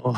know.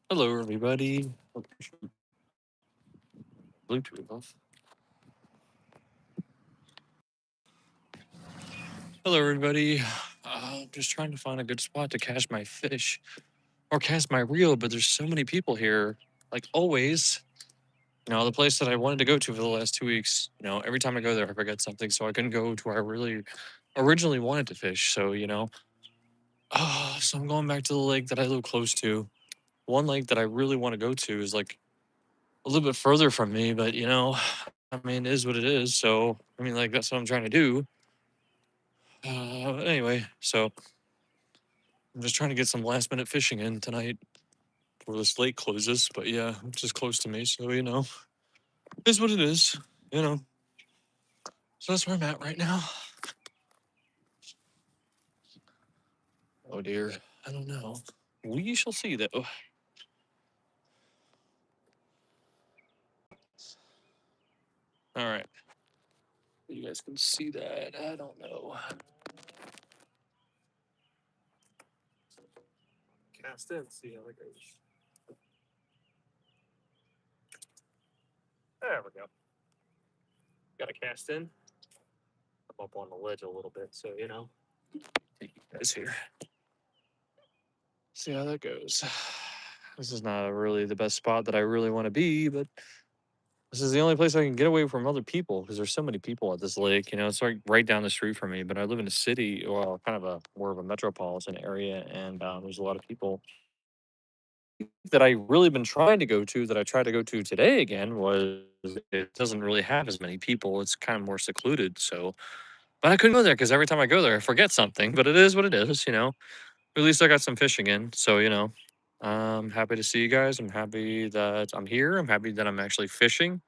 Hello, everybody. Bluetooth off. Hello, everybody. I'm just trying to find a good spot to catch my fish or cast my reel, but there's so many people here, like always. The place that I wanted to go to for the last 2 weeks, every time I go there, I forget something. So I couldn't go to where I really originally wanted to fish. So I'm going back to the lake that I live close to. One lake that I really want to go to is like a little bit further from me, but I mean, it is what it is. So, I mean, like, that's what I'm trying to do. Anyway, so I'm just trying to get some last minute fishing in tonight before this lake closes. But yeah, it's just close to me. So, it is what it is, you know. So that's where I'm at right now. Oh dear. I don't know. We shall see though. All right. You guys can see that. I don't know. Cast in, see how it goes. There we go. Got to cast in. I'm up on the ledge a little bit, so take you guys here. See how that goes. This is not really the best spot that I really want to be, but this is the only place I can get away from other people because there's so many people at this lake. It's like right down the street from me, but I live in a city, well, kind of a more of a metropolitan area, and there's a lot of people that I really been trying to go to that I tried to go to today again was it doesn't really have as many people. It's kind of more secluded. So, but I couldn't go there because every time I go there, I forget something. But it is what it is. At least I got some fishing in. So, I'm happy to see you guys. I'm happy that I'm here. I'm happy that I'm actually fishing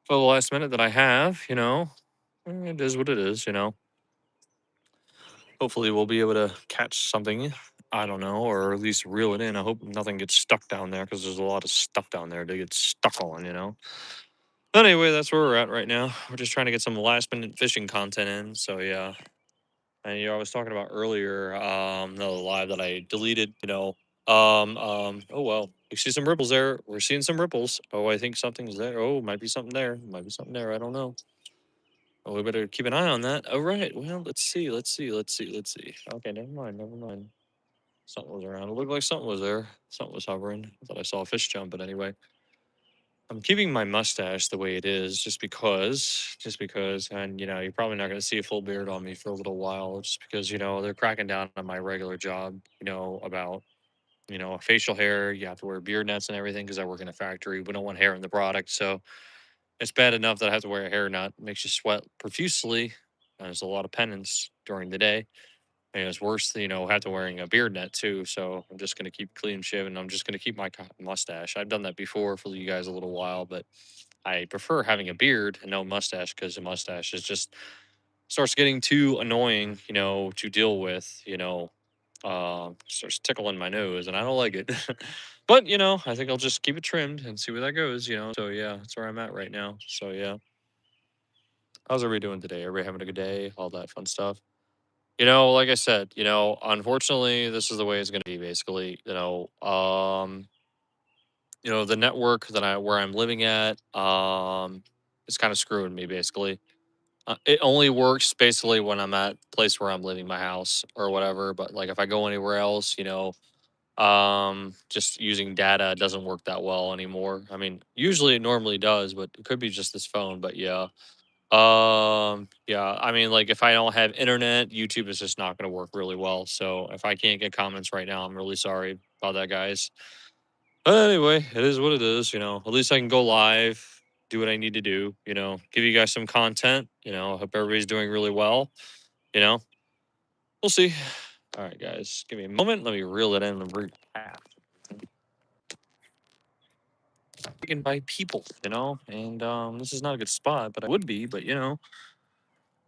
for the last minute that I have. It is what it is. Hopefully we'll be able to catch something. I don't know, or at least reel it in. I hope nothing gets stuck down there because there's a lot of stuff down there to get stuck on. But anyway, that's where we're at right now. We're just trying to get some last minute fishing content in. So yeah. And I was talking about earlier, the live that I deleted. Oh well, you see some ripples there. We're seeing some ripples. Oh, I think something's there. Oh, might be something there. Might be something there. I don't know. Oh, we better keep an eye on that. All right. Well, let's see. Let's see. Let's see. Let's see. Okay, never mind. Never mind. Something was around. It looked like something was there. Something was hovering. I thought I saw a fish jump, but anyway. I'm keeping my mustache the way it is just because, and you're probably not going to see a full beard on me for a little while, just because, they're cracking down on my regular job, about, facial hair. You have to wear beard nets and everything because I work in a factory. We don't want hair in the product. So it's bad enough that I have to wear a hair net. It makes you sweat profusely. And there's a lot of penance during the day. And it's worse, after wearing a beard net too. So I'm just gonna keep clean shaven. I'm just gonna keep my mustache. I've done that before for you guys a little while, but I prefer having a beard and no mustache because the mustache is just starts getting too annoying, to deal with. Starts tickling my nose, and I don't like it. But I think I'll just keep it trimmed and see where that goes. So yeah, that's where I'm at right now. So yeah, how's everybody doing today? Everybody having a good day? All that fun stuff. Like I said, unfortunately, this is the way it's going to be. Basically, the network where I'm living at, is kind of screwing me. Basically, it only works basically when I'm at the place where I'm living, my house or whatever. But like if I go anywhere else, just using data doesn't work that well anymore. I mean, usually it normally does, but it could be just this phone. But yeah. Yeah, I mean, like if I don't have internet, YouTube is just not going to work really well. So if I can't get comments right now, I'm really sorry about that, guys. But anyway, it is what it is. At least I can go live, do what I need to do. Give you guys some content. I hope everybody's doing really well. You know, we'll see. All right, guys, give me a moment. Let me reel it in and recap. Taken by people, and this is not a good spot, but I would be, but I'm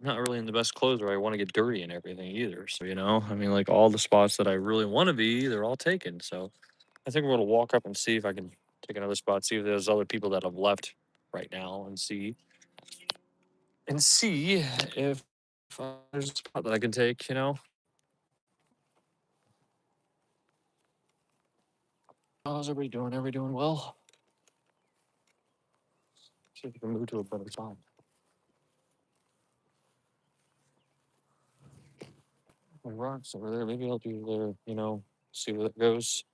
not really in the best clothes where I want to get dirty and everything either. So, I mean, like all the spots that I really want to be, they're all taken. So I think we're going to walk up and see if I can take another spot, see if there's other people that have left right now and see if there's a spot that I can take. How's everybody doing? Everybody doing well? See if we can move to a better spot. My rocks over there. Maybe I'll do there, see where that goes.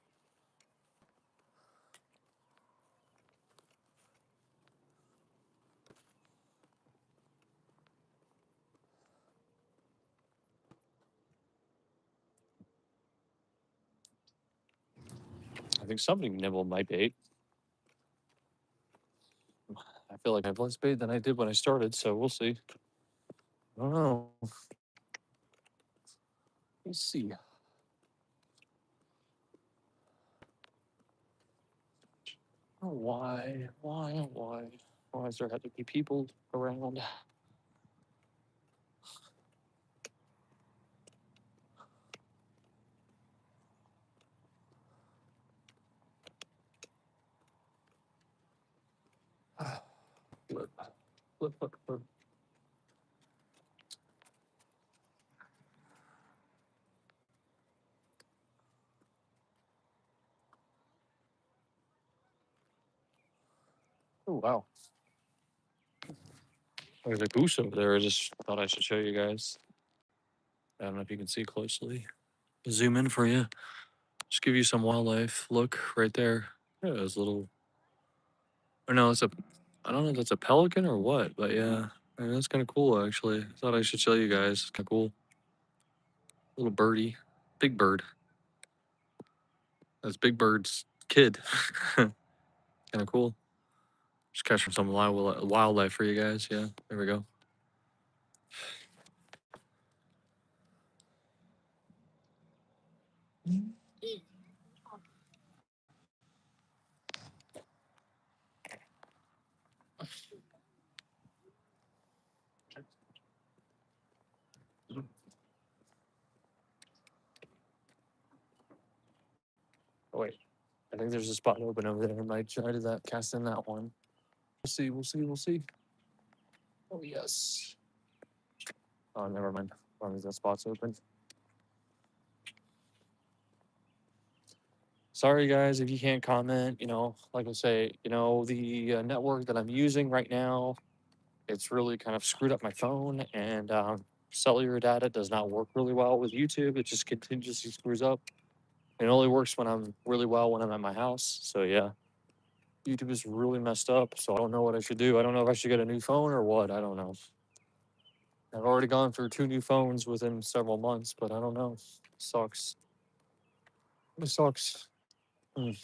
I think somebody nibbled my bait. I feel like I have less bait than I did when I started, so we'll see. I don't know. We'll see. Oh, why? Why? Oh, why? Why does there have to be people around? Flip, flip, flip, flip. Oh, wow. There's a goose over there. I just thought I should show you guys. I don't know if you can see closely. Zoom in for you. Just give you some wildlife. Look right there. Yeah, there's a little. Or no, it's a. I don't know if that's a pelican or what, but yeah. I mean, that's kind of cool, actually. I thought I should show you guys. It's kind of cool. Little birdie. Big bird. That's Big Bird's kid. Kind of cool. Just catching some wildlife for you guys. Yeah, there we go. Oh, wait. I think there's a spot open over there. I might try to cast in that one. We'll see. We'll see. We'll see. Oh, yes. Oh, never mind. As long as that spot's open. Sorry, guys, if you can't comment. Like I say, the network that I'm using right now, it's really kind of screwed up my phone, and cellular data does not work really well with YouTube. It just continuously screws up. It only works when I'm really well when I'm at my house. So yeah, YouTube is really messed up. So I don't know what I should do. I don't know if I should get a new phone or what. I don't know. I've already gone through 2 new phones within several months, but I don't know. Sucks. It sucks. Mm.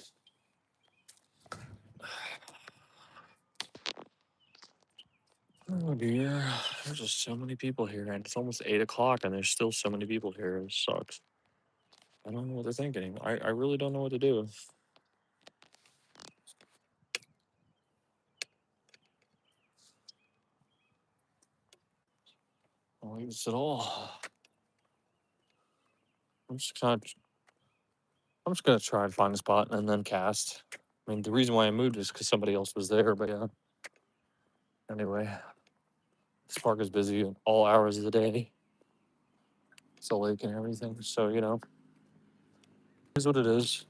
Oh dear, there's just so many people here, and it's almost 8 o'clock, and there's still so many people here. It sucks. I don't know what they're thinking. I really don't know what to do. I don't use it all. I'm just kind of, I'm just gonna try and find a spot and then cast. I mean, the reason why I moved is because somebody else was there, but yeah. Anyway, this park is busy at all hours of the day. It's a lake and everything, so you know, it is what it is.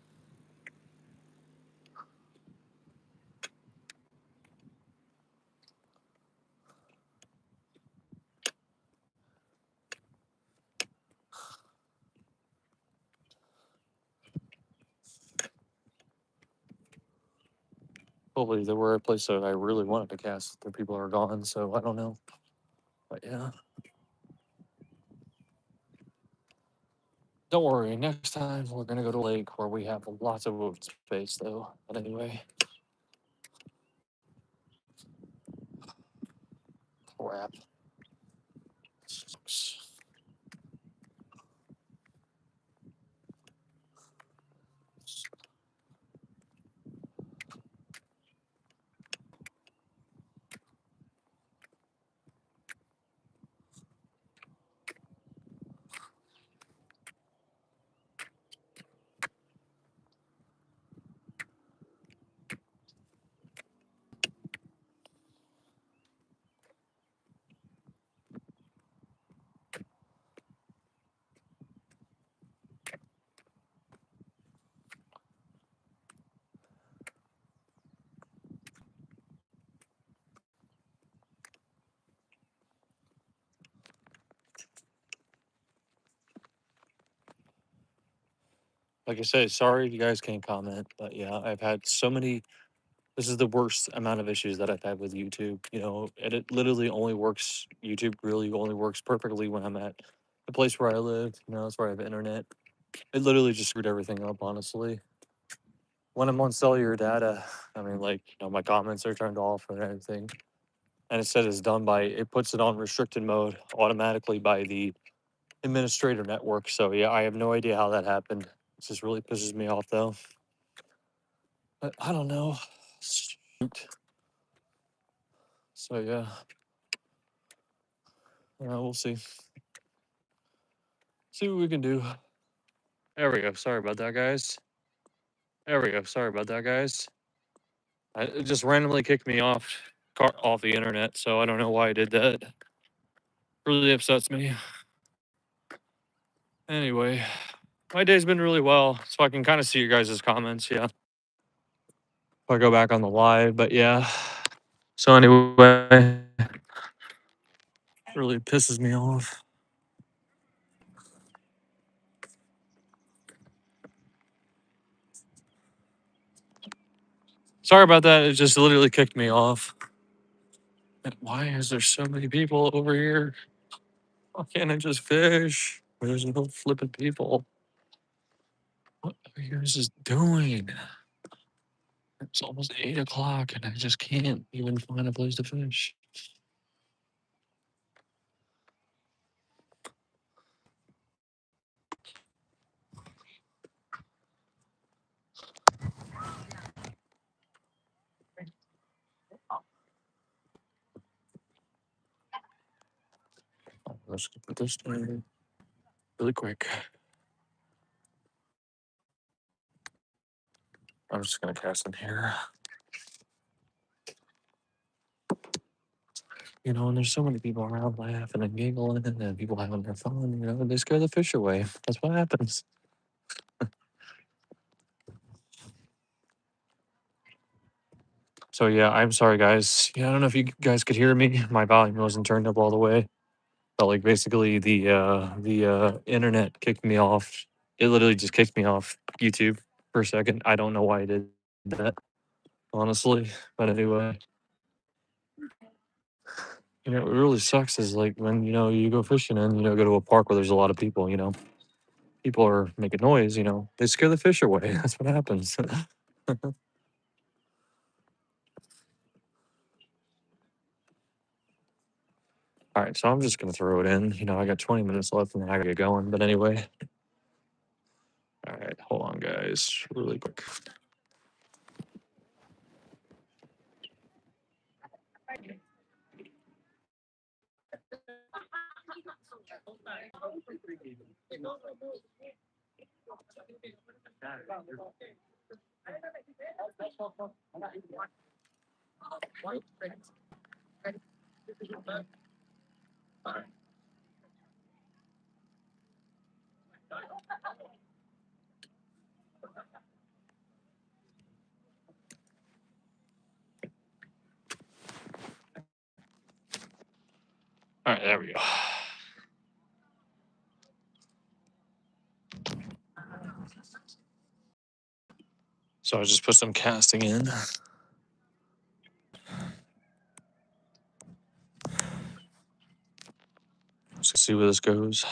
Hopefully, there were a place that I really wanted to cast. The people are gone, so I don't know. But yeah, don't worry. Next time we're gonna go to a lake where we have lots of open space, though. But anyway, crap. Sucks. Like I said, sorry if you guys can't comment, but yeah, I've had so many. This is the worst amount of issues that I've had with YouTube. You know, and it literally only works. YouTube really only works perfectly when I'm at the place where I live. You know, that's where I have internet. It literally just screwed everything up, honestly. When I'm on cellular data, I mean, like, you know, my comments are turned off and everything. And it said it's done by, it puts it on restricted mode automatically by the administrator network. So, yeah, I have no idea how that happened. It just really pisses me off, though. But I don't know. Shoot. So, yeah, we'll see. See what we can do. There we go. Sorry about that, guys. There we go. Sorry about that, guys. It just randomly kicked me off the internet, so I don't know why I did that. Really upsets me. Anyway, my day's been really well, so I can kind of see your guys' comments. Yeah, if I go back on the live, but yeah. So anyway, really pisses me off. Sorry about that. It just literally kicked me off. And why is there so many people over here? Why can't I just fish? There's no flipping people. What are you guys just doing? It's almost 8 o'clock and I just can't even find a place to fish. Let's put this down really quick. I'm just gonna cast in here. You know, and there's so many people around laughing and giggling and people having their fun, you know, they scare the fish away. That's what happens. So yeah, I'm sorry guys. Yeah, I don't know if you guys could hear me. My volume wasn't turned up all the way. But like basically the internet kicked me off. It literally just kicked me off YouTube for a second. I don't know why I did that, honestly. But anyway, you know, what really sucks is like when, you know, you go fishing and, you know, go to a park where there's a lot of people, you know, people are making noise, you know, they scare the fish away. That's what happens. All right, so I'm just gonna throw it in. You know, I got 20 minutes left, and then I gotta get going. But anyway, all right, hold on, guys, really quick. All right, there we go. So I just put some casting in. Let's see where this goes.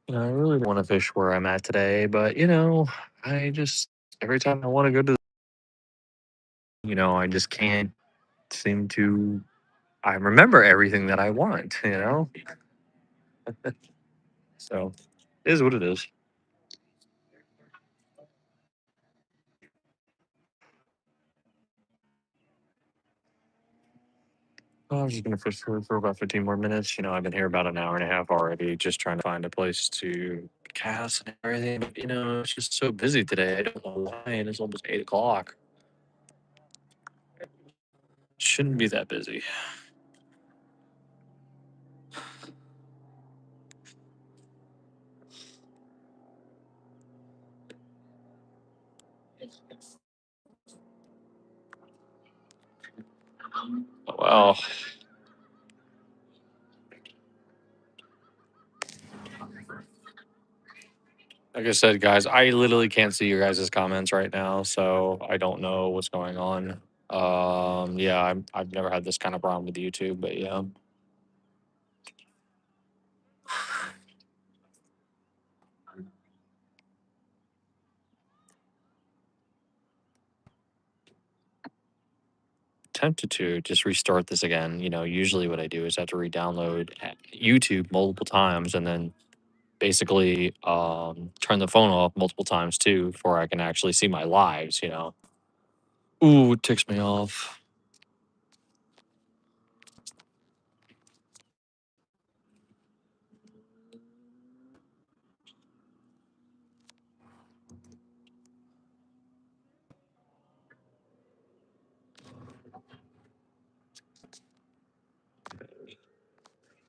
You know, I really want to fish where I'm at today, but you know, I just every time I want to go to, you know, I just can't seem to. I remember everything that I want, you know. So, it is what it is. I'm just gonna fish for about 15 more minutes. You know, I've been here about an hour and a half already, just trying to find a place to cast and everything. But you know, it's just so busy today. I don't know why, and it's almost 8 o'clock. Shouldn't be that busy. Oh, well, like I said, guys, I literally can't see your guys' comments right now, so I don't know what's going on. Yeah, I've never had this kind of problem with YouTube, but yeah. Tempted to just restart this again. You know, usually what I do is I have to re-download YouTube multiple times and then basically turn the phone off multiple times too before I can actually see my lives, you know. Ooh, it ticks me off.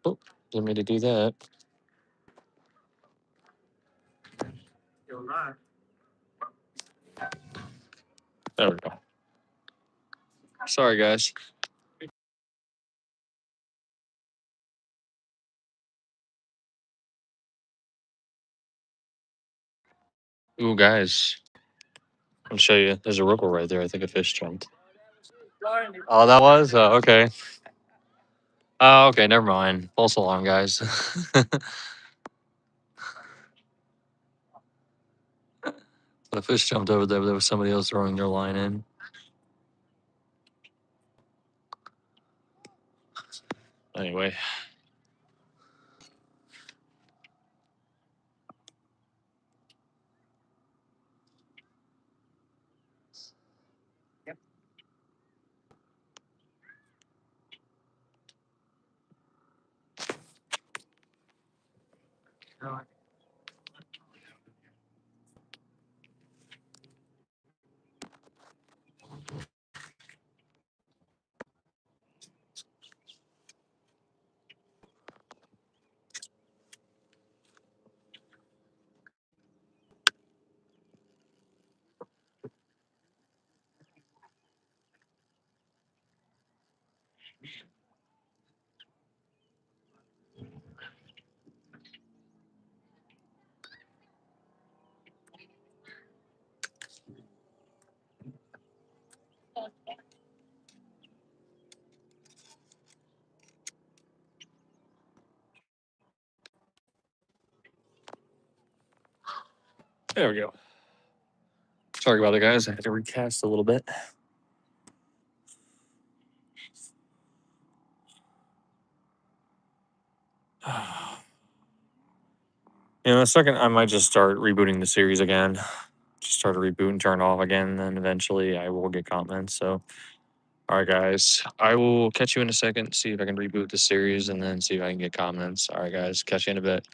Oh, didn't mean to do that. There we go. Sorry, guys. Ooh, guys. I'll show you. There's a ripple right there. I think a fish jumped. Oh, that was? Oh, okay. Oh, okay. Never mind. False alarm, guys. The fish jumped over there. But there was somebody else throwing their line in. Anyway. There we go. Sorry about it, guys. I had to recast a little bit. In a second, I might just start rebooting the series again. Just start a reboot and turn it off again, and then eventually I will get comments. So, all right, guys, I will catch you in a second. See if I can reboot the series, and then see if I can get comments. All right, guys, catch you in a bit.